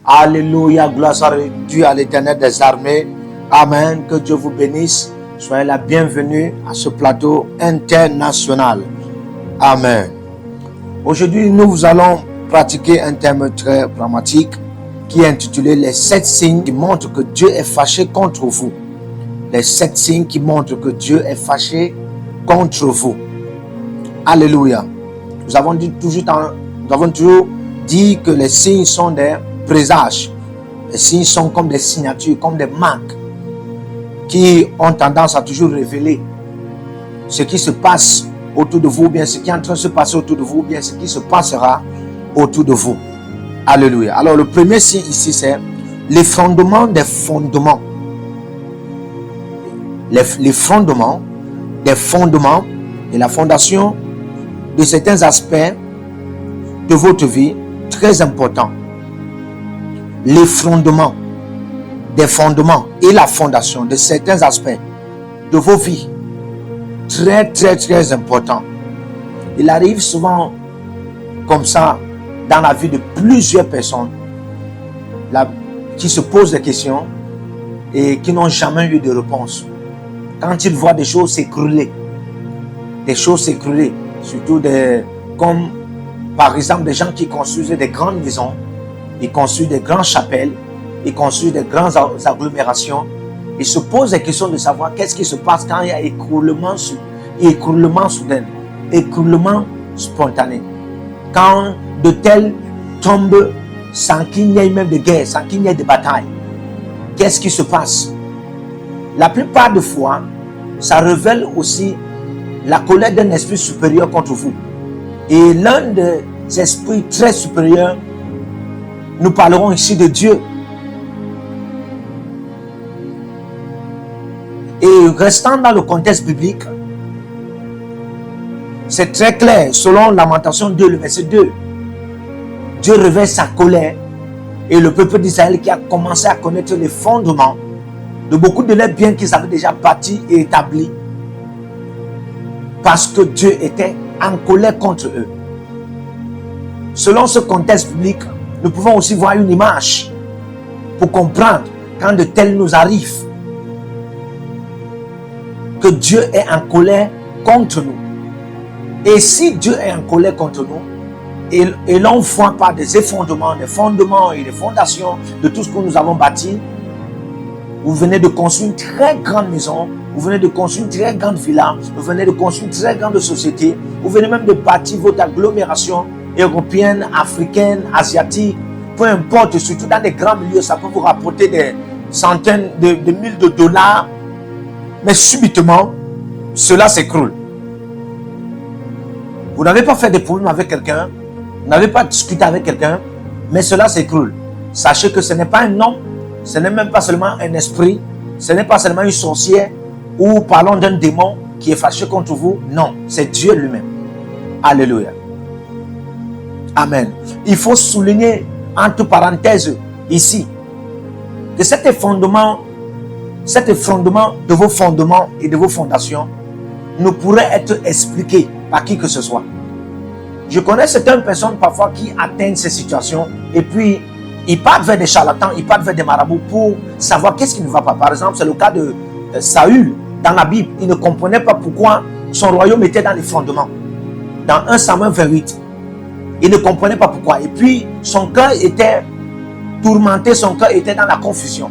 Alléluia, gloire soit rendue à l'Éternel des armées. Amen, que Dieu vous bénisse. Soyez la bienvenue à ce plateau international. Amen. Aujourd'hui, nous allons pratiquer un thème très dramatique qui est intitulé « Les 7 signes qui montrent que Dieu est fâché contre vous ». Les 7 signes qui montrent que Dieu est fâché contre vous. Alléluia. Nous avons toujours dit que les signes sont des présages. Les signes sont comme des signatures, comme des marques qui ont tendance à toujours révéler ce qui se passe autour de vous, ou bien ce qui est en train de se passer autour de vous, ou bien ce qui se passera autour de vous. Alléluia. Alors le premier signe ici, c'est l'effondrement des fondements. L'effondrement des fondements et la fondation de certains aspects de votre vie, très important. L'effondrement des fondements et la fondation de certains aspects de vos vies, très très très important. Il arrive souvent comme ça dans la vie de plusieurs personnes qui se posent des questions et qui n'ont jamais eu de réponse. Quand ils voient des choses s'écrouler, surtout comme par exemple des gens qui construisent des grandes maisons, ils construisent des grandes chapelles, ils construisent des grandes agglomérations. Ils se posent des questions de savoir qu'est-ce qui se passe quand il y a écroulement soudain, écroulement spontané. Quand de tels tombent sans qu'il n'y ait même de guerre, sans qu'il n'y ait de bataille. Qu'est-ce qui se passe? La plupart des fois, ça révèle aussi la colère d'un esprit supérieur contre vous. Et l'un des esprits très supérieurs, nous parlerons ici de Dieu. Et restant dans le contexte biblique, c'est très clair, selon Lamentation 2, le verset 2. Dieu révèle sa colère et le peuple d'Israël qui a commencé à connaître les fondements de beaucoup de leurs biens qu'ils avaient déjà bâtis et établis. Parce que Dieu était en colère contre eux. Selon ce contexte biblique, nous pouvons aussi voir une image pour comprendre quand de tels nous arrivent que Dieu est en colère contre nous. Et si Dieu est en colère contre nous et l'on voit par des effondrements, des fondements et des fondations de tout ce que nous avons bâti, vous venez de construire une très grande maison, vous venez de construire une très grande villa, vous venez de construire une très grande société, vous venez même de bâtir votre agglomération européenne, africaine, asiatique, peu importe, surtout dans des grands milieux, ça peut vous rapporter des centaines de milliers de dollars, mais subitement, cela s'écroule. Vous n'avez pas fait de problème avec quelqu'un, vous n'avez pas discuté avec quelqu'un, mais cela s'écroule. Sachez que ce n'est pas un homme, ce n'est même pas seulement un esprit, ce n'est pas seulement une sorcière, ou parlons d'un démon qui est fâché contre vous. Non, c'est Dieu lui-même. Alléluia. Amen. Il faut souligner, entre parenthèses, ici, que cet effondrement de vos fondements et de vos fondations ne pourrait être expliqué par qui que ce soit. Je connais certaines personnes parfois qui atteignent ces situations et puis ils partent vers des charlatans, ils partent vers des marabouts pour savoir qu'est-ce qui ne va pas. Par exemple, c'est le cas de Saül dans la Bible. Il ne comprenait pas pourquoi son royaume était dans les fondements. Dans 1 Samuel 28, il ne comprenait pas pourquoi. Et puis, son cœur était tourmenté, son cœur était dans la confusion.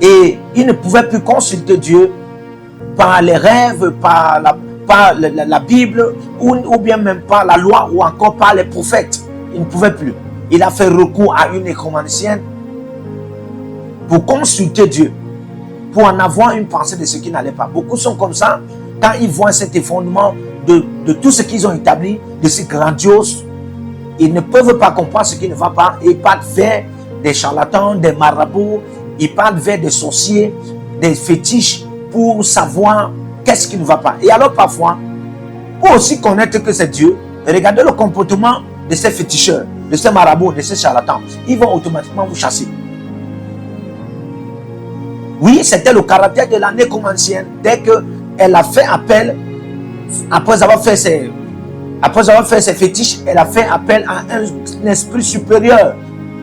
Et il ne pouvait plus consulter Dieu par les rêves, par la Bible, ou bien même par la loi, ou encore par les prophètes. Il ne pouvait plus. Il a fait recours à une nécromancienne pour consulter Dieu, pour en avoir une pensée de ce qui n'allait pas. Beaucoup sont comme ça, quand ils voient cet effondrement de tout ce qu'ils ont établi, de ce grandiose, ils ne peuvent pas comprendre ce qui ne va pas. Ils partent vers des charlatans, des marabouts, ils partent vers des sorciers, des fétiches, pour savoir qu'est-ce qui ne va pas. Et alors parfois, pour aussi connaître que c'est Dieu, regardez le comportement de ces féticheurs, de ces marabouts, de ces charlatans. Ils vont automatiquement vous chasser. Oui, c'était le caractère de la nécromancienne. Dès qu'elle a fait appel, après avoir fait ses fétiches, elle a fait appel à un esprit supérieur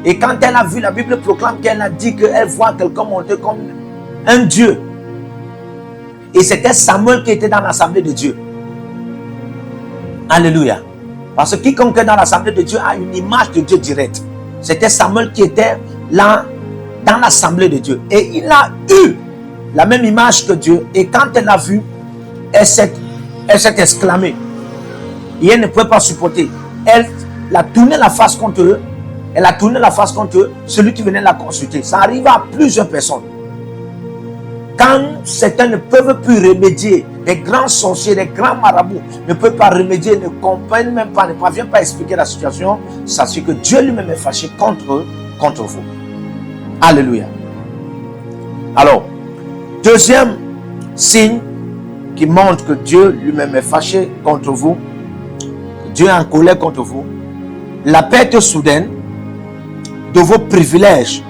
Et quand elle a vu, la Bible proclame qu'elle a dit qu'elle voit quelqu'un monter comme un Dieu. Et c'était Samuel qui était dans l'assemblée de Dieu. Alléluia. Parce que quiconque est dans l'assemblée de Dieu a une image de Dieu directe. C'était Samuel qui était là dans l'assemblée de Dieu. Et il a eu la même image que Dieu. Et quand elle l'a vu, elle s'est exclamée. Et elle ne pouvait pas supporter. Elle a tourné la face contre eux. Elle a tourné la face contre eux, celui qui venait la consulter. Ça arrive à plusieurs personnes. Quand certains ne peuvent plus remédier, des grands sorciers, des grands marabouts ne peuvent pas remédier, ne comprennent même pas, ne parviennent pas à expliquer la situation, sachez que Dieu lui-même est fâché contre eux, contre vous. Alléluia. Alors, deuxième signe qui montre que Dieu lui-même est fâché contre vous, Dieu est en colère contre vous, la perte soudaine de vos privilèges,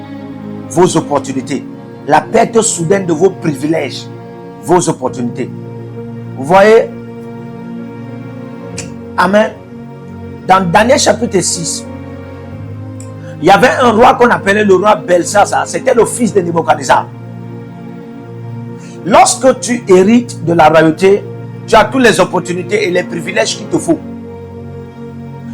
vos opportunités. La perte soudaine de vos privilèges, vos opportunités. Vous voyez? Amen. Dans Daniel chapitre 6, il y avait un roi qu'on appelait le roi Belshazzar. C'était le fils de Nebuchadnezzar. Lorsque tu hérites de la royauté, tu as toutes les opportunités et les privilèges qu'il te faut.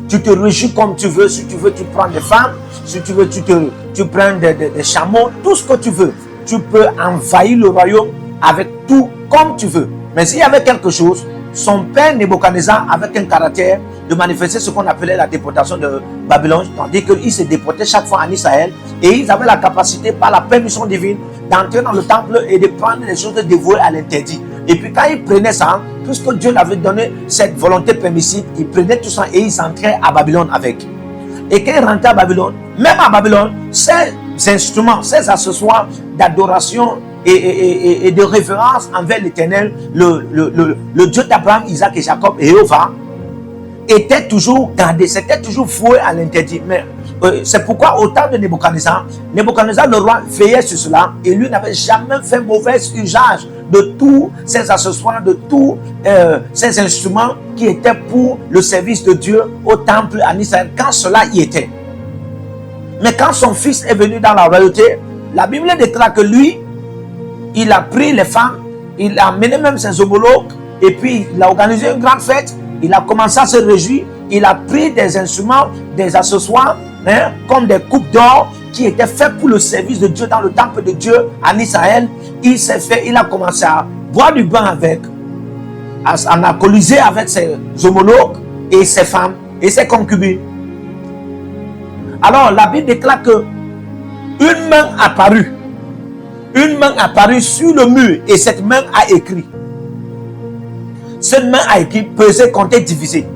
Tu te réjouis comme tu veux. Si tu veux, tu prends des femmes. Si tu veux, tu prends des chameaux. Tout ce que tu veux. Tu peux envahir le royaume avec tout comme tu veux. Mais s'il y avait quelque chose, son père Nebuchadnezzar avait un caractère de manifester ce qu'on appelait la déportation de Babylone, tandis qu'il se déportait chaque fois en Israël et ils avaient la capacité par la permission divine d'entrer dans le temple et de prendre les choses dévouées à l'interdit. Et puis quand ils prenaient ça, puisque Dieu leur avait donné cette volonté permissive, ils prenaient tout ça et ils entraient à Babylone avec. Et quand ils rentraient à Babylone, même à Babylone, ces instruments, ces accessoires d'adoration et de référence envers l'Éternel, le Dieu d'Abraham, Isaac et Jacob et Jéhovah, était toujours gardé, c'était toujours voué à l'interdit. Mais c'est pourquoi au temps de Nebuchadnezzar, le roi veillait sur cela et lui n'avait jamais fait mauvais usage de tous ces accessoires, de tous ces instruments qui étaient pour le service de Dieu au temple en Israël, quand cela y était. Mais quand son fils est venu dans la royauté, la Bible déclare que lui, il a pris les femmes, il a amené même ses homologues, et puis il a organisé une grande fête, il a commencé à se réjouir, il a pris des instruments, des accessoires, comme des coupes d'or qui étaient faits pour le service de Dieu dans le temple de Dieu en Israël. Il a commencé à boire du bain avec, à alcooliser avec ses homologues et ses femmes et ses concubines. Alors la Bible déclare que une main apparut. Une main apparut sur le mur et cette main a écrit. Cette main a écrit, pesé, compté, divisé.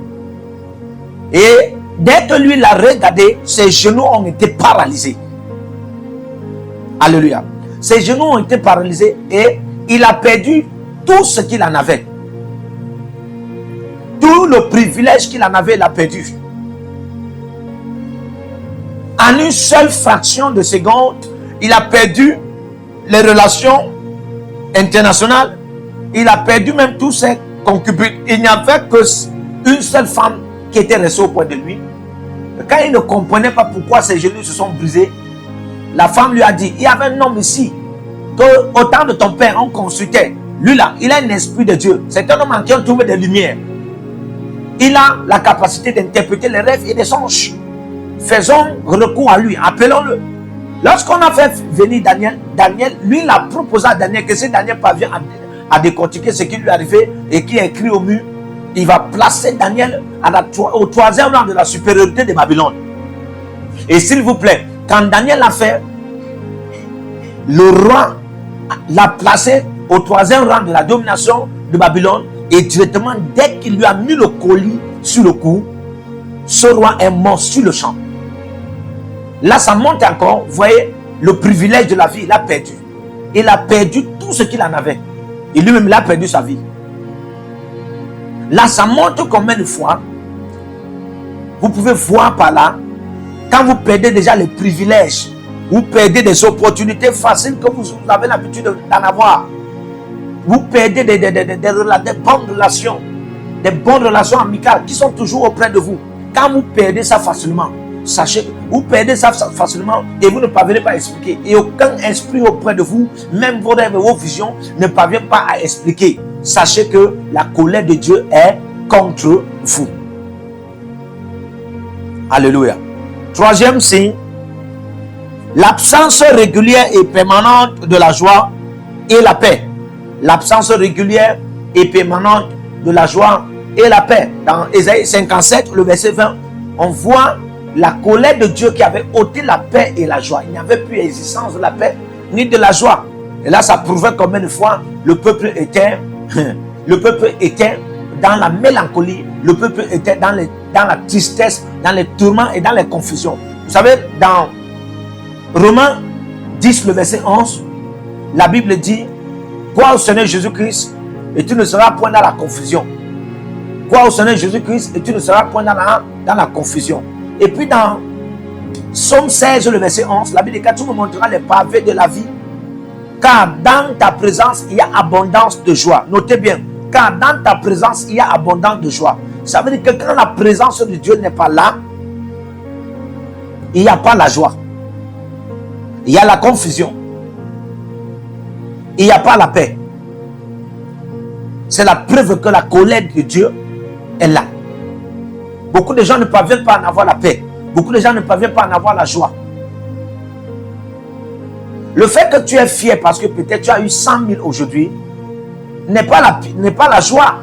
Et dès que lui l'a regardé, ses genoux ont été paralysés. Alléluia. Ses genoux ont été paralysés et il a perdu tout ce qu'il en avait. Tout le privilège qu'il en avait, il a perdu. En une seule fraction de seconde, il a perdu les relations internationales. Il a perdu même tous ses concubines. Il n'y avait qu'une seule femme qui était restée auprès de lui. Quand il ne comprenait pas pourquoi ses genoux se sont brisés, la femme lui a dit, il y avait un homme ici, qu'au temps de ton père, on consultait. Lui là, il a un esprit de Dieu. C'est un homme en qui on trouve des lumières. Il a la capacité d'interpréter les rêves et les songes. Faisons recours à lui, appelons-le. Lorsqu'on a fait venir Daniel, lui, il a proposé à Daniel que si Daniel parvient à décortiquer ce qui lui est arrivé et qui est écrit au mur, il va placer Daniel au troisième rang de la supériorité de Babylone. Et s'il vous plaît, quand Daniel l'a fait, le roi l'a placé au troisième rang de la domination de Babylone et directement, dès qu'il lui a mis le colis sur le cou, ce roi est mort sur le champ. Là, ça monte encore. Vous voyez, le privilège de la vie, il a perdu. Il a perdu tout ce qu'il en avait. Et lui-même, il a perdu sa vie. Là, ça montre combien de fois vous pouvez voir par là, quand vous perdez déjà les privilèges, vous perdez des opportunités faciles que vous avez l'habitude d'en avoir. Vous perdez des bonnes relations, des bonnes relations amicales qui sont toujours auprès de vous. Quand vous perdez ça facilement, sachez que vous perdez ça facilement et vous ne parvenez pas à expliquer. Et aucun esprit auprès de vous, même vos rêves et vos visions, ne parvient pas à expliquer. Sachez que la colère de Dieu est contre vous. Alléluia. Troisième signe, l'absence régulière et permanente de la joie et la paix. L'absence régulière et permanente de la joie et la paix. Dans Ésaïe 57, le verset 20, on voit la colère de Dieu qui avait ôté la paix et la joie. Il n'y avait plus existence de la paix ni de la joie. Et là, ça prouvait combien de fois le peuple était dans la mélancolie, le peuple était dans la tristesse, dans les tourments et dans les confusions. Vous savez, dans Romains 10, le verset 11, la Bible dit, crois au Seigneur Jésus-Christ et tu ne seras point dans la confusion. Crois au Seigneur Jésus-Christ et tu ne seras point dans la confusion. Et puis dans Psaume 16, le verset 11, la Bible dit, car tu me montreras les pavés de la vie, car dans ta présence, il y a abondance de joie. Notez bien, car dans ta présence, il y a abondance de joie. Ça veut dire que quand la présence de Dieu n'est pas là, il n'y a pas la joie. Il y a la confusion. Il n'y a pas la paix. C'est la preuve que la colère de Dieu est là. Beaucoup de gens ne parviennent pas à en avoir la paix. Beaucoup de gens ne parviennent pas à en avoir la joie. Le fait que tu es fier parce que peut-être tu as eu 100 000 aujourd'hui n'est pas la joie.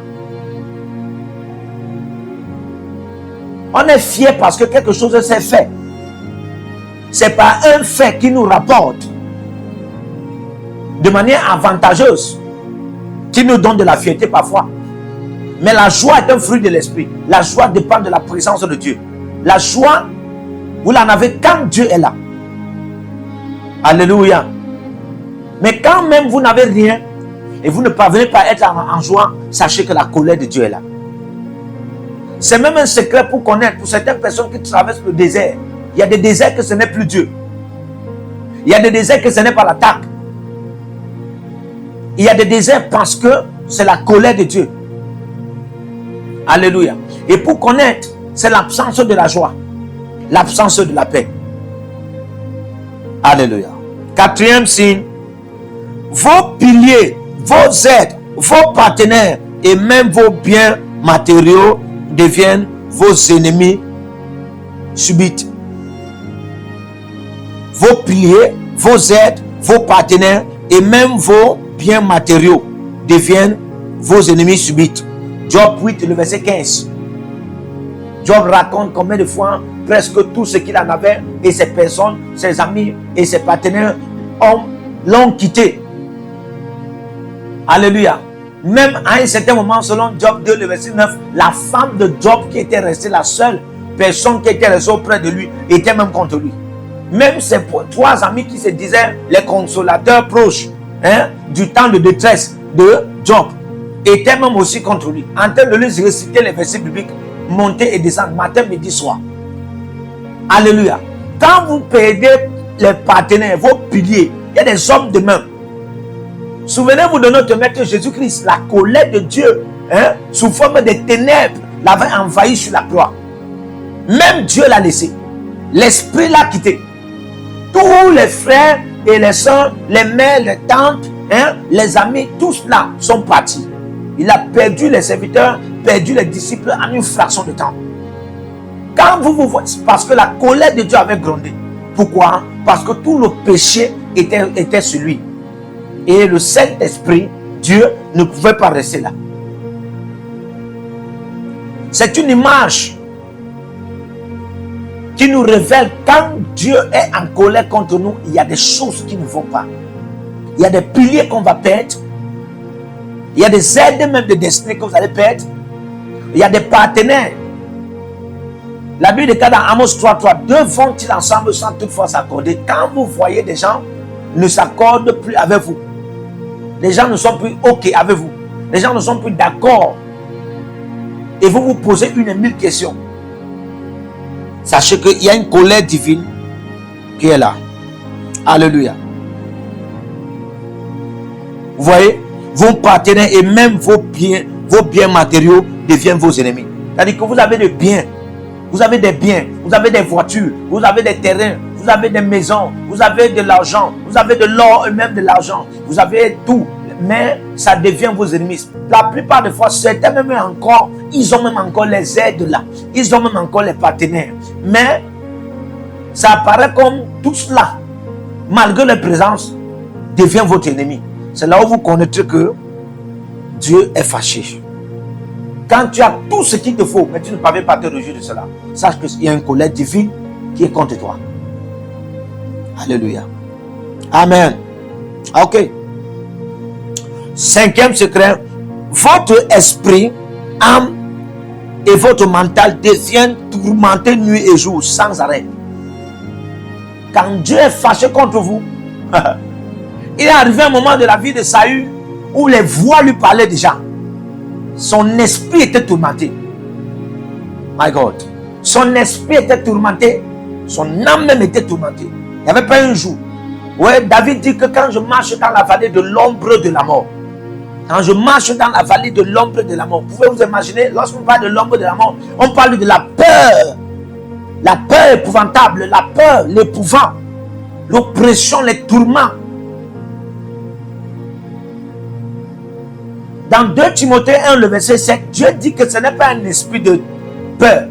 On est fier parce que quelque chose s'est fait. C'est pas un fait qui nous rapporte de manière avantageuse qui nous donne de la fierté parfois. Mais la joie est un fruit de l'esprit. La joie dépend de la présence de Dieu. La joie, vous l'en avez quand Dieu est là. Alléluia. Mais quand même vous n'avez rien et vous ne parvenez pas à être en joie, sachez que la colère de Dieu est là. C'est même un secret pour connaître, pour certaines personnes qui traversent le désert. Il y a des déserts que ce n'est plus Dieu. Il y a des déserts que ce n'est pas l'attaque. Il y a des déserts parce que c'est la colère de Dieu. Alléluia. Et pour connaître, c'est l'absence de la joie, l'absence de la paix. Alléluia. Quatrième signe, vos piliers, vos aides, vos partenaires et même vos biens matériaux deviennent vos ennemis subites. Vos piliers, vos aides, vos partenaires et même vos biens matériaux deviennent vos ennemis subites. Job 8, le verset 15. Job raconte combien de fois presque tout ce qu'il en avait et ses personnes, ses amis et ses partenaires l'ont quitté. Alléluia. Même à un certain moment, selon Job 2, le verset 9, la femme de Job qui était restée la seule personne qui était restée auprès de lui était même contre lui. Même ses trois amis qui se disaient les consolateurs proches du temps de détresse de Job étaient même aussi contre lui. En train de lui réciter les versets bibliques, monter et descendre, matin, midi, soir. Alléluia. Quand vous perdez les partenaires, vos piliers, il y a des hommes de main. Souvenez-vous de notre Maître Jésus-Christ. La colère de Dieu, sous forme de ténèbres, l'avait envahi sur la croix. Même Dieu l'a laissé. L'esprit l'a quitté. Tous les frères et les sœurs, les mères, les tantes, les amis, tous là sont partis. Il a perdu les serviteurs, perdu les disciples en une fraction de temps. Quand vous voyez, parce que la colère de Dieu avait grondé. Pourquoi? Parce que tout le péché était sur lui. Et le Saint-Esprit, Dieu, ne pouvait pas rester là. C'est une image qui nous révèle quand Dieu est en colère contre nous, il y a des choses qui ne vont pas. Il y a des piliers qu'on va perdre. Il y a des aides même de destinée que vous allez perdre. Il y a des partenaires. La Bible dit dans Amos 3:3, deux vont-ils ensemble sans toutefois s'accorder. Quand vous voyez des gens ne s'accordent plus avec vous, les gens ne sont plus OK avec vous, les gens ne sont plus d'accord, et vous vous posez 1000 questions, sachez qu'il y a une colère divine qui est là. Alléluia. Vous voyez, vos partenaires et même vos biens matériaux deviennent vos ennemis. C'est-à-dire que vous avez des biens, vous avez des voitures, vous avez des terrains, vous avez des maisons, vous avez de l'argent, vous avez de l'or et même de l'argent, vous avez tout, mais ça devient vos ennemis. La plupart des fois, certains même encore, ils ont même encore les aides là, ils ont même encore les partenaires, mais ça apparaît comme tout cela, malgré leur présence, devient votre ennemi. C'est là où vous connaîtrez que Dieu est fâché. Quand tu as tout ce qu'il te faut, mais tu ne parviens pas à te réjouir de cela, sache qu'il y a une colère divine qui est contre toi. Alléluia. Amen. Ok. Cinquième secret, votre esprit, âme et votre mental deviennent tourmentés nuit et jour sans arrêt. Quand Dieu est fâché contre vous, il est arrivé un moment de la vie de Saül où les voix lui parlaient déjà. Son esprit était tourmenté. My God. Son esprit était tourmenté. Son âme même était tourmentée. Il n'y avait pas un jour. Ouais, David dit que quand je marche dans la vallée de l'ombre de la mort, quand je marche dans la vallée de l'ombre de la mort, vous pouvez vous imaginer, lorsqu'on parle de l'ombre de la mort, on parle de la peur. La peur épouvantable, la peur, l'épouvant, l'oppression, les tourments. Dans 2 Timothée 1, le verset 7, Dieu dit que ce n'est pas un esprit de peur.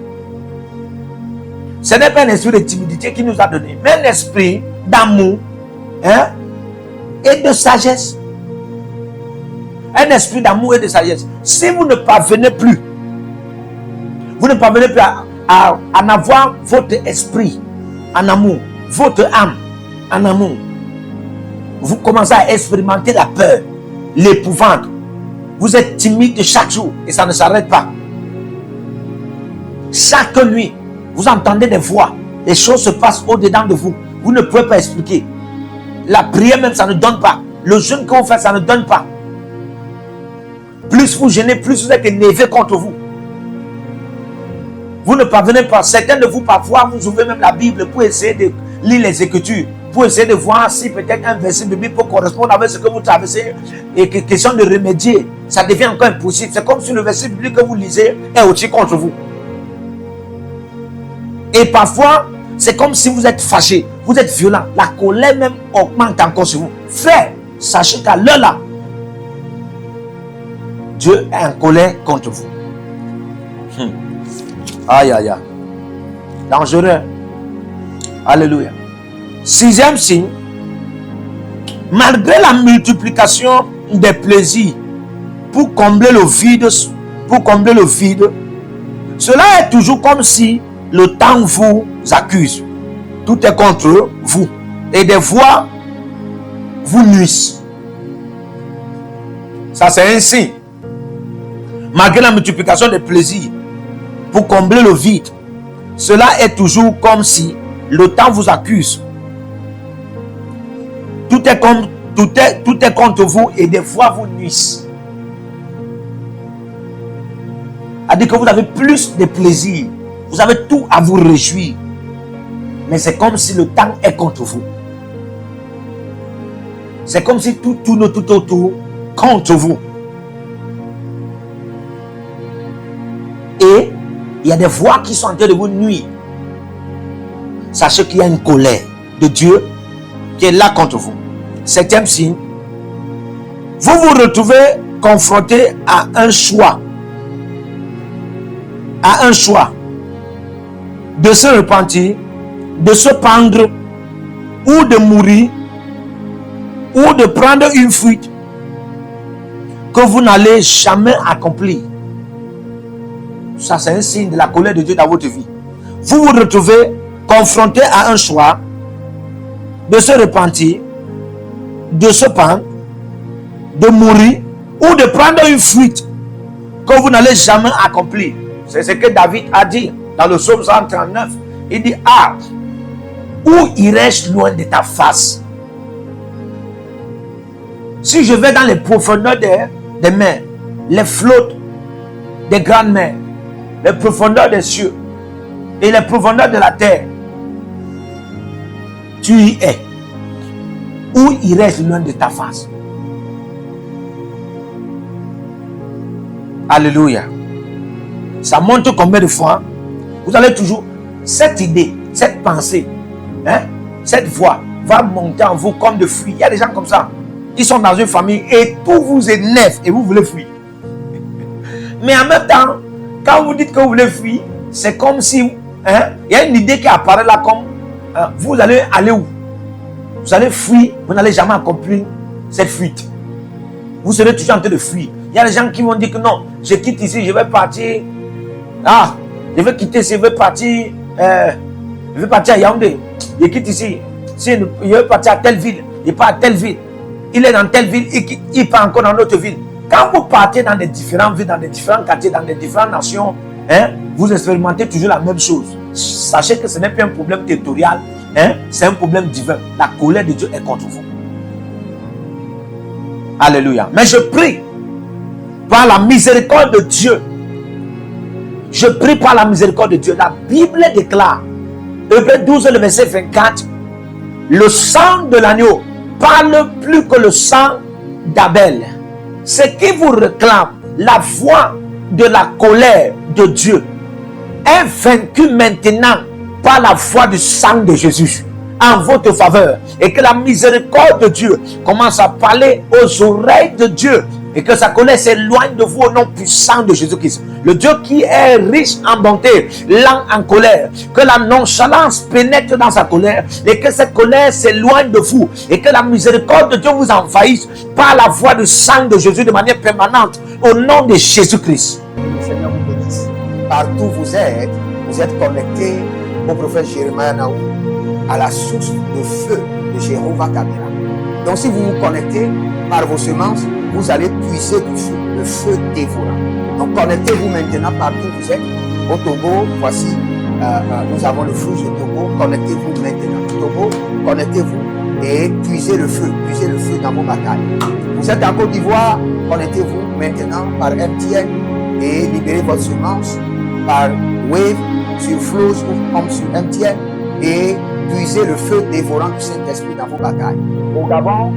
Ce n'est pas un esprit de timidité qu'il nous a donné, mais un esprit d'amour, hein, et de sagesse. Un esprit d'amour et de sagesse. Si vous ne parvenez plus, à en avoir votre esprit en amour, votre âme en amour, vous commencez à expérimenter la peur, l'épouvante. Vous êtes timide chaque jour et ça ne s'arrête pas. Chaque nuit, vous entendez des voix. Les choses se passent au-dedans de vous. Vous ne pouvez pas expliquer. La prière même, ça ne donne pas. Le jeûne que vous faites, ça ne donne pas. Plus vous jeûnez, plus vous êtes énervé contre vous. Vous ne parvenez pas. Certains de vous, parfois, vous ouvrez même la Bible pour essayer de lire les Écritures, pour essayer de voir si peut-être un verset biblique peut correspondre avec ce que vous traversez et que question de remédier. Ça devient encore impossible. C'est comme si le verset biblique que vous lisez est aussi contre vous. Et parfois, c'est comme si vous êtes fâché, vous êtes violent. La colère même augmente encore sur vous. Frère, sachez qu'à l'heure là, Dieu est en colère contre vous. Aïe, aïe, aïe. Dangereux. Alléluia. 6e signe. Malgré la multiplication des plaisirs pour combler le vide, cela est toujours comme si le temps vous accuse. Tout est contre vous. Et des voix vous nuisent. Ça, c'est un signe. Malgré la multiplication des plaisirs pour combler le vide, cela est toujours comme si le temps vous accuse. Tout est contre vous et des fois vous nuisent. C'est-à-dire que vous avez plus de plaisir, vous avez tout à vous réjouir, mais c'est comme si le temps est contre vous. C'est comme si tout tourne tout autour contre vous. Et il y a des voix qui sont en train de vous nuire. Sachez qu'il y a une colère de Dieu qui est là contre vous. 7e signe. Vous vous retrouvez confronté à un choix. À un choix. De se repentir, de se pendre, ou de mourir, ou de prendre une fuite que vous n'allez jamais accomplir. Ça, c'est un signe de la colère de Dieu dans votre vie. Vous vous retrouvez confronté à un choix de se repentir, de se pendre, de mourir ou de prendre une fuite que vous n'allez jamais accomplir. C'est ce que David a dit dans le psaume 139. Il dit: ah, où irais-je loin de ta face? Si je vais dans les profondeurs des mers, les flottes des grandes mers, les profondeurs des cieux et les profondeurs de la terre, tu y es. Où irais-je loin de ta face? Alléluia. Ça montre combien de fois vous allez toujours, cette idée, cette pensée, cette voix va monter en vous comme de fuir. Il y a des gens comme ça. Ils sont dans une famille et tout vous énerve et vous voulez fuir. Mais en même temps, quand vous dites que vous voulez fuir, c'est comme si il y a une idée qui apparaît là comme vous allez aller où? Vous allez fuir, vous n'allez jamais accomplir cette fuite. Vous serez toujours en train de fuir. Il y a des gens qui vont dire que non, je quitte ici, je vais partir. Je vais quitter ici, je vais partir à Yaoundé. Je quitte ici. Je vais partir à telle ville. Il part à telle ville. Il est dans telle ville, il part encore dans notre ville. Quand vous partez dans des différentes villes, dans des différents quartiers, dans des différentes nations, vous expérimentez toujours la même chose. Sachez que ce n'est pas un problème territorial, c'est un problème divin. La colère de Dieu est contre vous. Alléluia. Mais je prie par la miséricorde de Dieu. Je prie par la miséricorde de Dieu. La Bible déclare, Hébreux 12, le verset 24, le sang de l'agneau parle plus que le sang d'Abel. Ce qui vous réclame, la voix de la colère de Dieu, est vaincu maintenant par la voix du sang de Jésus en votre faveur, et que la miséricorde de Dieu commence à parler aux oreilles de Dieu, et que sa colère s'éloigne de vous au nom puissant de Jésus-Christ. Le Dieu qui est riche en bonté, lent en colère, que la nonchalance pénètre dans sa colère, et que cette colère s'éloigne de vous, et que la miséricorde de Dieu vous envahisse par la voix du sang de Jésus de manière permanente, au nom de Jésus-Christ. Le Seigneur vous bénisse. Partout où vous êtes connectés au prophète Jérémie Naou, à la source de feu de Jéhovah Kamera. Donc si vous vous connectez par vos semences, vous allez puiser du feu, le feu dévorant. Donc connectez-vous maintenant partout où vous êtes. Au Togo, voici, nous avons le fruit de Togo. Connectez-vous maintenant. Togo, connectez-vous et puisez le feu dans vos batailles. Vous êtes en Côte d'Ivoire, connectez-vous maintenant par MTN et libérez votre semence par Wave sur Flows ou Home sur MTN et puisez le feu dévorant du Saint-Esprit dans vos batailles. Au Gabon,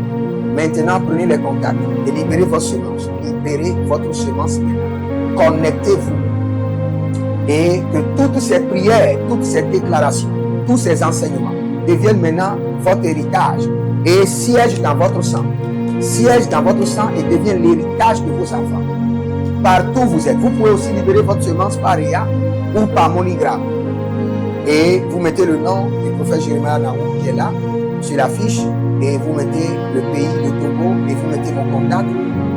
maintenant prenez les contacts et libérez votre semence. Libérez votre semence maintenant. Connectez-vous et que toutes ces prières, toutes ces déclarations, tous ces enseignements deviennent maintenant votre héritage et siègent dans votre sang. Siègent dans votre sang et deviennent l'héritage de vos enfants. Partout où vous êtes, vous pouvez aussi libérer votre semence par RIA ou par MoneyGram. Et vous mettez le nom du prophète Jérémie Naou qui est là, sur l'affiche, et vous mettez le pays de Togo, et vous mettez mon contact,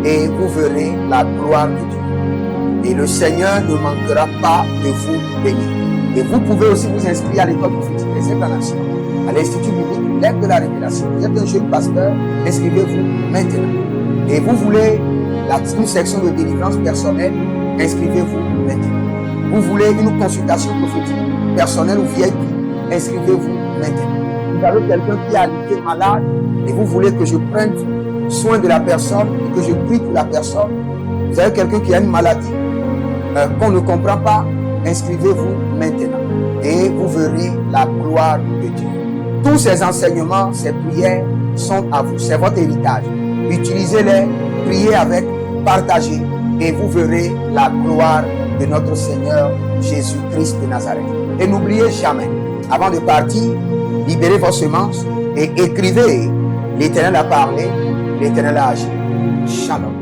et vous verrez la gloire de Dieu. Et le Seigneur ne manquera pas de vous bénir. Et vous pouvez aussi vous inscrire à l'école prophétique des Éclanations, à l'Institut biblique L'Aide de la Révélation. Vous êtes un jeune pasteur, inscrivez-vous maintenant. Et vous voulez une section de délivrance personnelle, inscrivez-vous maintenant. Vous voulez une consultation prophétique personnelle ou VIP, inscrivez-vous maintenant. Vous avez quelqu'un qui a été malade et vous voulez que je prenne soin de la personne et que je prie pour la personne. Vous avez quelqu'un qui a une maladie qu'on ne comprend pas, inscrivez-vous maintenant et vous verrez la gloire de Dieu. Tous ces enseignements, ces prières sont à vous, c'est votre héritage. Utilisez-les, priez avec, partagez et vous verrez la gloire de notre Seigneur Jésus-Christ de Nazareth. Et n'oubliez jamais, avant de partir, libérez vos semences et écrivez: l'Éternel a parlé, l'Éternel a agi. Shalom.